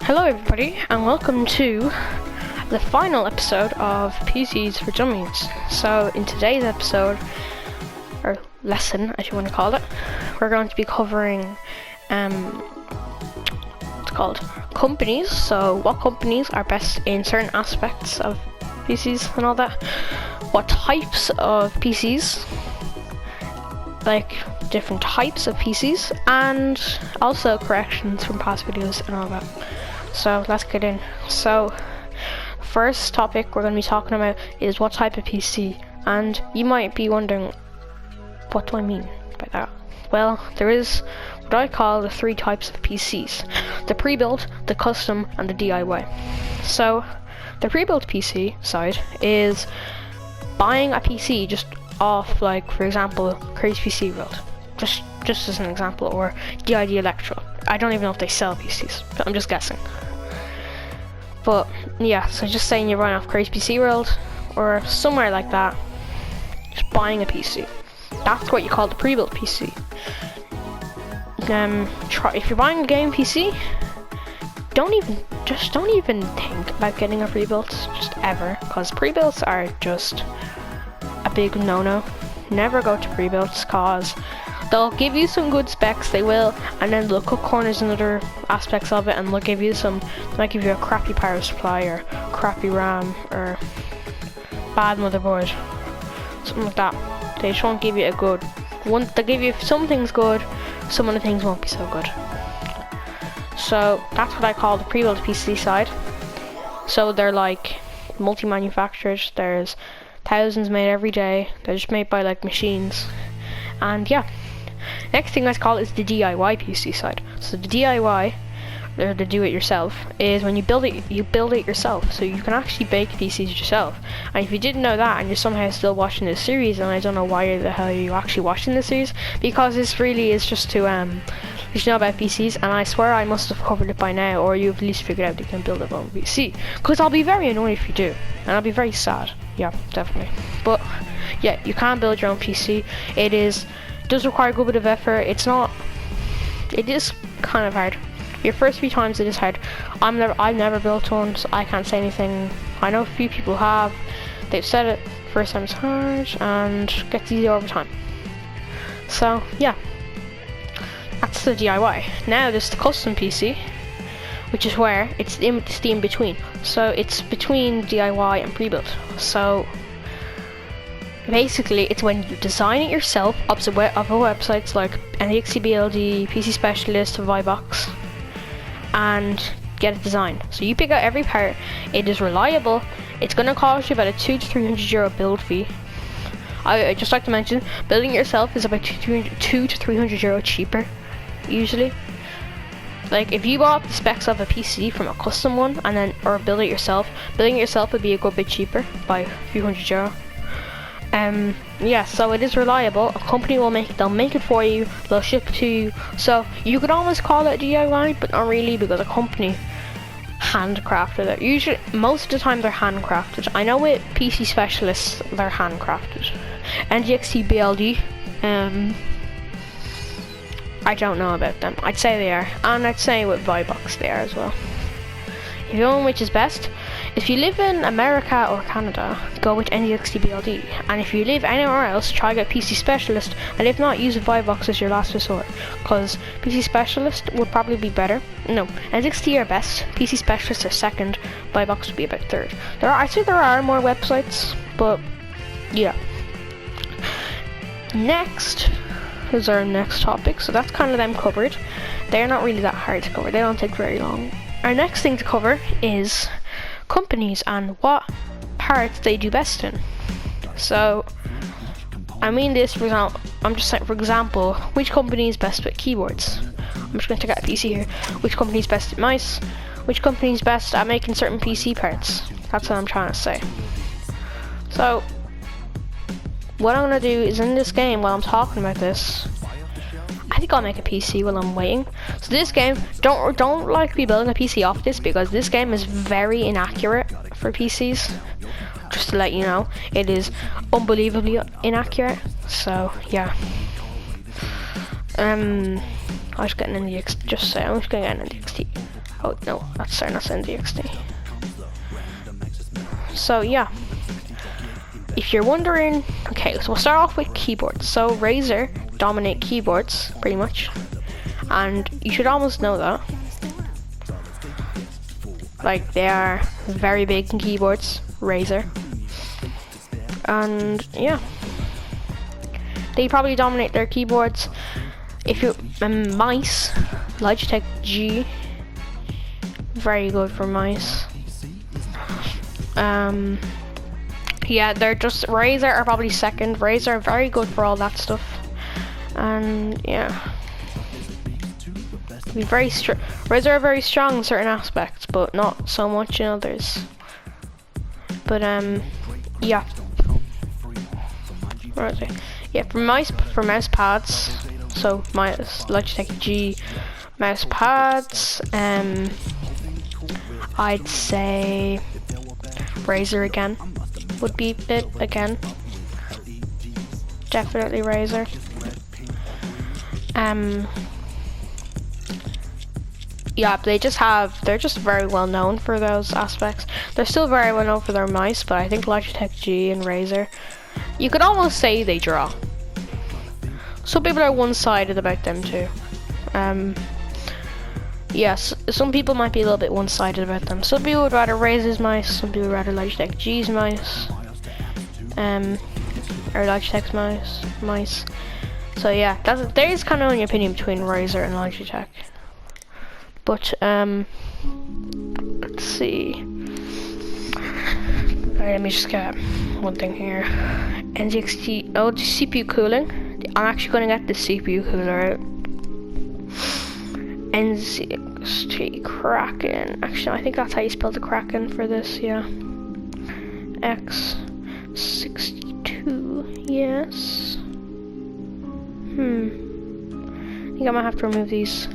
Hello everybody, and welcome to the final episode of PCs for Dummies. So in today's episode, or lesson as you want to call it, we're going to be covering what's called companies. So what companies are best in certain aspects of PCs and all that, what types of PCs, like different types of PCs, and also corrections from past videos and all that. So let's get in. So first topic we're going to be talking about is what type of PC, and you might be wondering, what do I mean by that? Well, there is what I call the three types of PCs: the pre-built, the custom, and the DIY. So the pre-built PC side is buying a PC just off, like for example Crazy PC World, just as an example, or DID Electro. I don't even know if they sell PCs, but I'm just guessing. But yeah, so just saying you're buying off Crazy PC World or somewhere like that, just buying a PC. That's what you call the pre-built PC. If you're buying a game PC, don't even think about getting a pre-built, just ever, because pre-builts are just a big no-no. Never go to pre-builts, cause they'll give you some good specs, they will, and then they'll cut corners in other aspects of it, and they'll give you might give you a crappy power supply, or crappy RAM, or bad motherboard, something like that. They just won't give you a good one. They'll give you some things good, some of the things won't be so good. So that's what I call the pre-built PC side. So they're like multi-manufactured, there's thousands made every day, they're just made by like machines. And yeah, next thing I call is the DIY PC side. So the DIY, or the do-it-yourself, is when you build it yourself. So you can actually bake PCs yourself. And if you didn't know that, and you're somehow still watching this series, and I don't know why the hell you're actually watching this series, because this really is just to you should know about PCs, and I swear I must have covered it by now, or you've at least figured out you can build a own PC. Because I'll be very annoyed if you do, and I'll be very sad. Yeah, definitely. But yeah, you can build your own PC. It does require a good bit of effort. It is kind of hard. Your first few times it is hard. I've never built one, so I can't say anything. I know a few people have. They've said it. First time is hard and gets easier over time. So yeah, that's the DIY. Now there's the custom PC, which is where it's the in between. So it's between DIY and pre-built. So basically, it's when you design it yourself of websites like NXT PC Specialist, Vibox, and get it designed. So you pick out every part. It is reliable. It's going to cost you about a €200 to €300 build fee. I just like to mention, building it yourself is about €200 to €300 cheaper, usually. Like if you bought the specs of a PC from a custom one or building it yourself would be a good bit cheaper by a few €100. Yeah, so it is reliable. A company will they'll make it for you, they'll ship it to you. So you could almost call it DIY, but not really, because a company handcrafted it. Usually, most of the time they're handcrafted. I know with PC Specialists, they're handcrafted. NGXT BLD, I don't know about them. I'd say they are, and I'd say with Vibox they are as well. If you're going which is best, if you live in America or Canada, go with NGXT BLD, and if you live anywhere else, try get PC Specialist, and if not, use Vibox as your last resort, because PC Specialist would probably be better. No, NGXT are best, PC Specialist are second, Vibox would be about third. I think there are more websites, but yeah. Next is our next topic, so that's kind of them covered. They're not really that hard to cover, they don't take very long. Our next thing to cover is companies and what parts they do best in. So I mean this, for example, I'm just saying, for example, which company is best with keyboards. I'm just going to take out a PC here. Which company is best at mice? Which company is best at making certain PC parts? That's what I'm trying to say. So what I'm going to do is, in this game, while I'm talking about this, I think I'll make a PC while I'm waiting. So this game, don't like be building a PC off this, because this game is very inaccurate for PCs. Just to let you know, it is unbelievably inaccurate. So yeah. I was getting in the I'm just getting in the XT. Oh no, that's NZXT. So yeah, if you're wondering, okay, so we'll start off with keyboards. So Razer dominate keyboards pretty much, and you should almost know that. Like, they are very big in keyboards, Razer, and yeah, they probably dominate their keyboards. If you mice, Logitech G, very good for mice. Yeah, they're just, Razer are probably second. Razer are very good for all that stuff, and yeah, Razer are very strong in certain aspects, but not so much in others. But yeah, where is it? Yeah, for mouse pads. So Logitech G mouse pads. I'd say Razer again would be it again. Definitely Razer. Yeah, they're just very well known for those aspects. They're still very well known for their mice, but I think Logitech G and Razer, you could almost say they draw. Some people are one-sided about them too. Yes, some people might be a little bit one-sided about them. Some people would rather Razer's mice, some people would rather Logitech G's mice, or Logitech's mice. So yeah, there is kind of an opinion between Razer and Logitech. But let's see. Alright, let me just get one thing here. NZXT. Oh, the CPU cooling. I'm actually going to get the CPU cooler out. NZXT Kraken. Actually, I think that's how you spell the Kraken for this. Yeah. X62. Yes. I think I might have to remove these.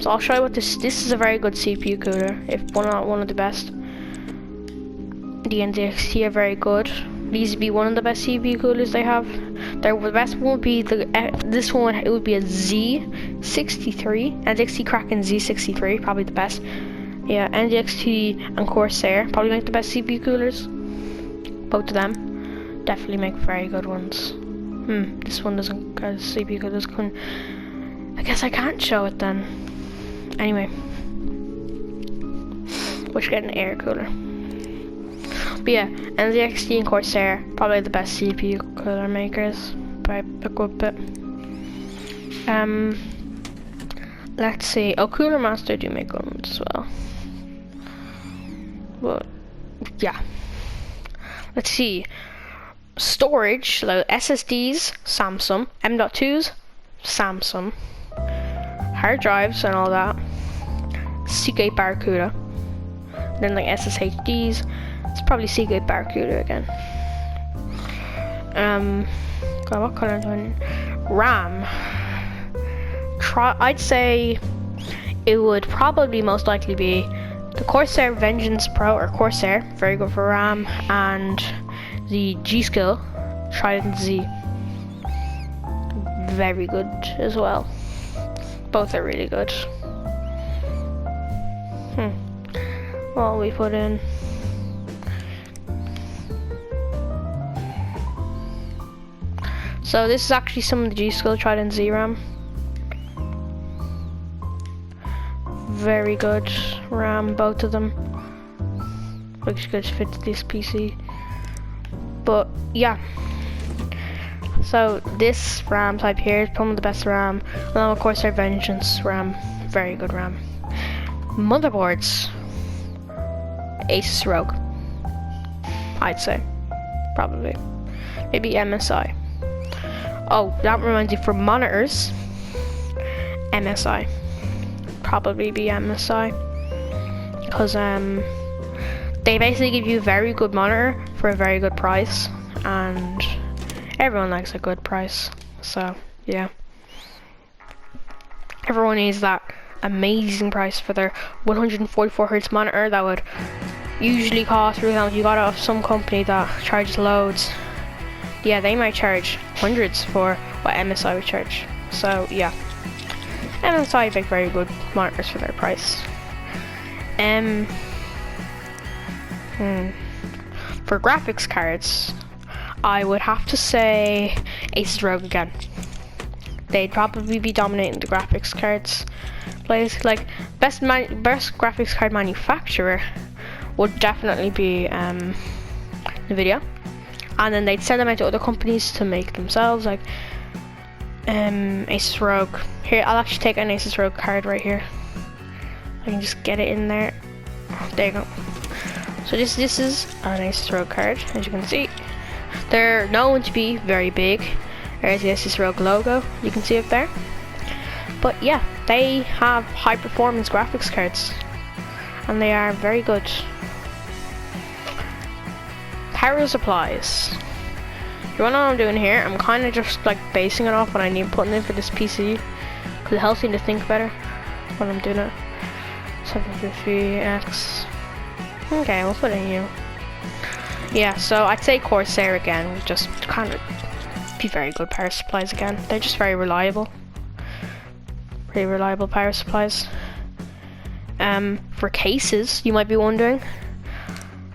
So I'll show you what this is a very good CPU cooler, if one of the best. The NZXT are very good. These would be one of the best CPU coolers they have. The best one would be this one. It would be a Z63, NZXT Kraken Z63, probably the best. Yeah, NZXT and Corsair probably make the best CPU coolers. Both of them definitely make very good ones. This one doesn't got a CPU coolers. I guess I can't show it then. Anyway, we should get an air cooler. But yeah, NZXT and Corsair, probably the best CPU cooler makers by a good bit. Let's see. Oh, Cooler Master do make good ones as well. But yeah, let's see. Storage, like SSDs, Samsung. M.2s, Samsung. Hard drives and all that, Seagate Barracuda. Then like SSHDs, it's probably Seagate Barracuda again. God, what color do I need? RAM. I'd say it would probably most likely be the Corsair Vengeance Pro, or Corsair, very good for RAM, and the G-Skill Trident Z, very good as well. Both are really good. What will we put in? So this is actually some of the G-Skill Trident Z RAM. Very good RAM, both of them. Looks good to fit this PC. But yeah. So this RAM type here is one of the best RAM. Along with Corsair Vengeance RAM, very good RAM. Motherboards, Asus ROG, I'd say, probably. Maybe MSI. Oh, that reminds me, for monitors, MSI, probably be MSI, because they basically give you a very good monitor for a very good price, and everyone likes a good price, so yeah. Everyone needs that amazing price for their 144Hz monitor that would usually cost, for example, you got it off some company that charges loads. Yeah, they might charge hundreds for what MSI would charge. So yeah. And MSI make very good monitors for their price. For graphics cards, I would have to say Asus ROG again. They'd probably be dominating the graphics cards place. Like best graphics card manufacturer would definitely be Nvidia, and then they'd send them out to other companies to make themselves, like Asus ROG. Here, I'll actually take an Asus ROG card right here. I can just get it in there. There you go. So this is an Asus ROG card, as you can see. They're known to be very big. There's the Asus ROG logo, you can see up there. But yeah, they have high performance graphics cards, and they are very good. Power supplies. You wanna know what I'm doing here? I'm kind of just like basing it off what I need putting in for this PC, because it helps me to think better when I'm doing it. 750X. Okay, we'll put in you. Yeah, so I'd say Corsair again would just kind of be very good power supplies again. They're just very reliable. Pretty reliable power supplies. For cases, you might be wondering.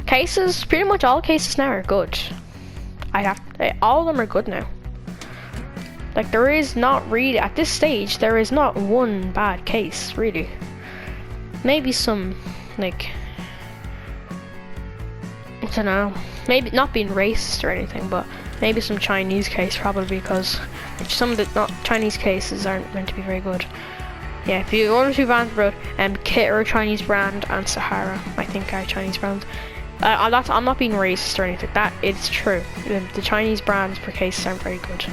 Cases, pretty much all cases now are good. All of them are good now. Like there is not really, at this stage, there is not one bad case, really. Maybe some, like, I don't know, maybe not being racist or anything, but maybe some Chinese case probably, because some of the Chinese cases aren't meant to be very good. Yeah, if you want to brands about Kit or a Chinese brand and Sahara, I think are Chinese brands. I'm not being racist or anything. That it's true. The Chinese brands per cases aren't very good.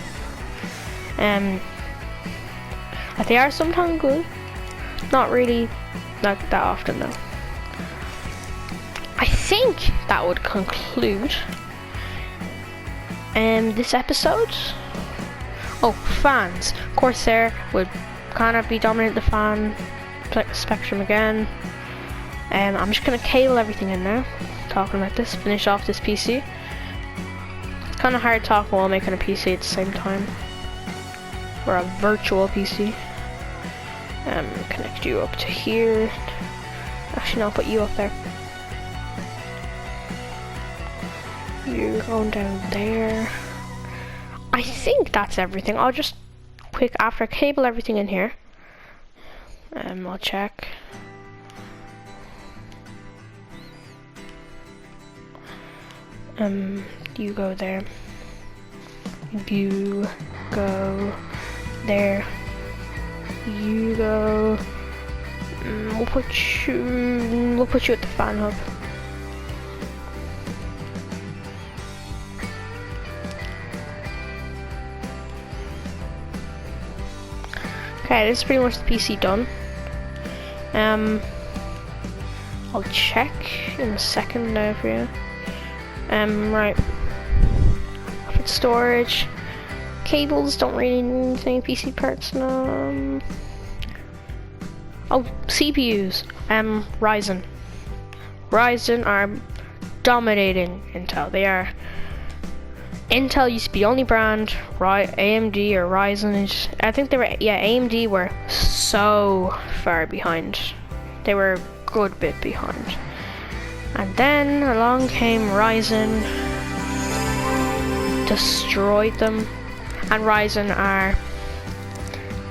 They are sometimes good. Not really, not that often though. I think that would conclude this episode. Oh, fans. Corsair would kind of be dominant the fan spectrum again. I'm just gonna cable everything in now. Talking like this, finish off this PC. It's kind of hard talking while making a PC at the same time, or a virtual PC. Connect you up to here. Actually, no, I'll put you up there. You're going down there. I think that's everything. I'll just after I cable everything in here. I'll check. You go there. You go there. You go. We'll put you at the fan hub. Okay, this is pretty much the PC done. I'll check in a second now for you. Right. Put storage. Cables don't really need anything. PC parts, no. Oh, CPUs. Ryzen. Ryzen are dominating Intel. They are. Intel used to be the only brand. AMD or Ryzen is. I think they were. Yeah, AMD were so far behind. They were a good bit behind. And then along came Ryzen, destroyed them, and Ryzen are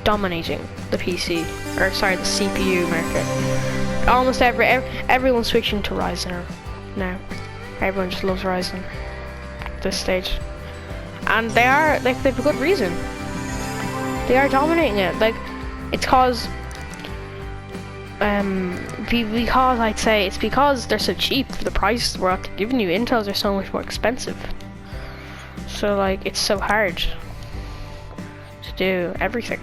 dominating the PC, or sorry, the CPU market. Almost everyone's switching to Ryzen now. Everyone just loves Ryzen at this stage, and they are like they've a good reason. They are dominating it. Like it's because I'd say it's because they're so cheap for the price we're giving you. Intels are so much more expensive, so like it's so hard to do everything.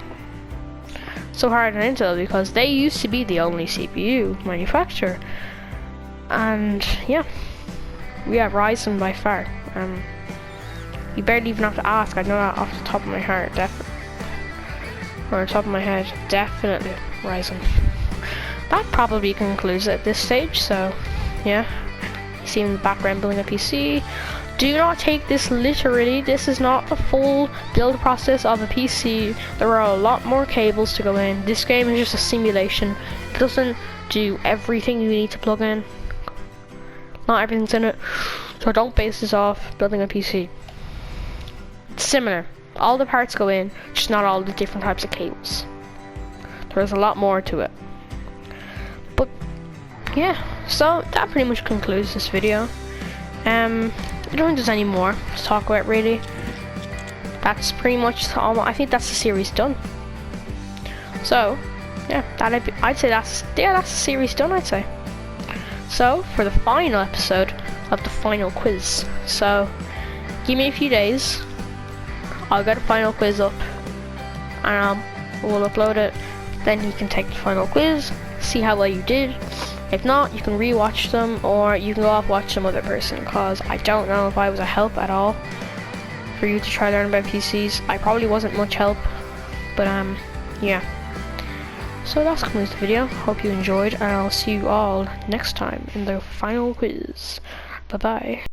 So hard on Intel because they used to be the only CPU manufacturer, and yeah, we have Ryzen by far. You barely even have to ask. I know that off the top of my heart, definitely, or the top of my head, definitely Ryzen. That probably concludes it at this stage, so yeah. You see in the background building a PC. Do not take this literally. This is not the full build process of a PC. There are a lot more cables to go in. This game is just a simulation. It doesn't do everything you need to plug in. Not everything's in it. So don't base this off building a PC. It's similar. All the parts go in, just not all the different types of cables. There's a lot more to it. But yeah, so that pretty much concludes this video. I don't think there's any more to talk about really. That's pretty much all. I think that's the series done. So yeah, I'd say that's the series done, I'd say. So for the final episode of the final quiz, so give me a few days, I'll get a final quiz up and we'll upload it. Then you can take the final quiz, see how well you did. If not, you can rewatch them, or you can go off watch some other person, cause I don't know if I was a help at all for you to try learn about PCs. I probably wasn't much help, but yeah. So that's concludes the video. Hope you enjoyed, and I'll see you all next time in the final quiz. Bye bye.